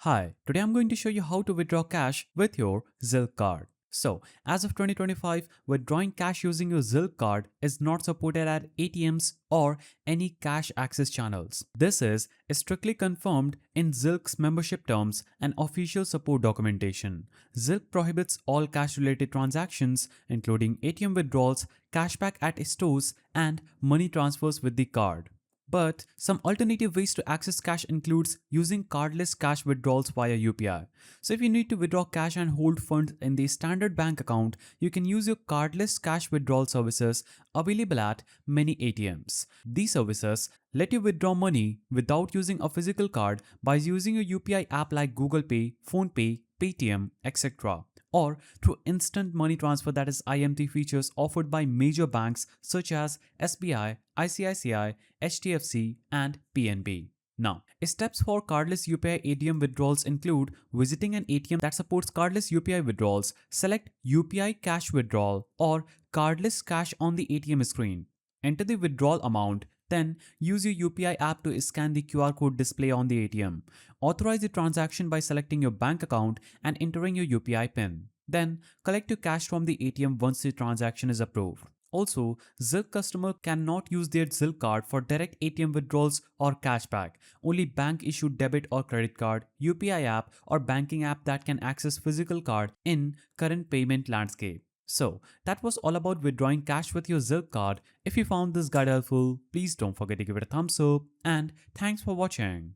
Hi, today I'm going to show you how to withdraw cash with your Zilch card. So, as of 2025, withdrawing cash using your Zilch card is not supported at ATMs or any cash access channels. This is strictly confirmed in Zilch's membership terms and official support documentation. Zilch prohibits all cash-related transactions, including ATM withdrawals, cashback at stores, and money transfers with the card. But some alternative ways to access cash includes using cardless cash withdrawals via UPI. So if you need to withdraw cash and hold funds in the standard bank account, you can use your cardless cash withdrawal services available at many ATMs. These services let you withdraw money without using a physical card by using a UPI app like Google Pay, PhonePe, Paytm, etc. or through instant money transfer, that is IMT features offered by major banks such as SBI, ICICI, HDFC and PNB. Now, steps for cardless UPI ATM withdrawals include visiting an ATM that supports cardless UPI withdrawals, select UPI cash withdrawal or cardless cash on the ATM screen. Enter the withdrawal amount, then use your UPI app to scan the QR code display on the ATM. Authorize the transaction by selecting your bank account and entering your UPI PIN. Then collect your cash from the ATM once the transaction is approved. Also, Zilch customer cannot use their Zilch card for direct ATM withdrawals or cashback. Only bank issued debit or credit card, UPI app or banking app that can access physical card in current payment landscape. So that was all about withdrawing cash with your Zilch card. If you found this guide helpful, please don't forget to give it a thumbs up and thanks for watching.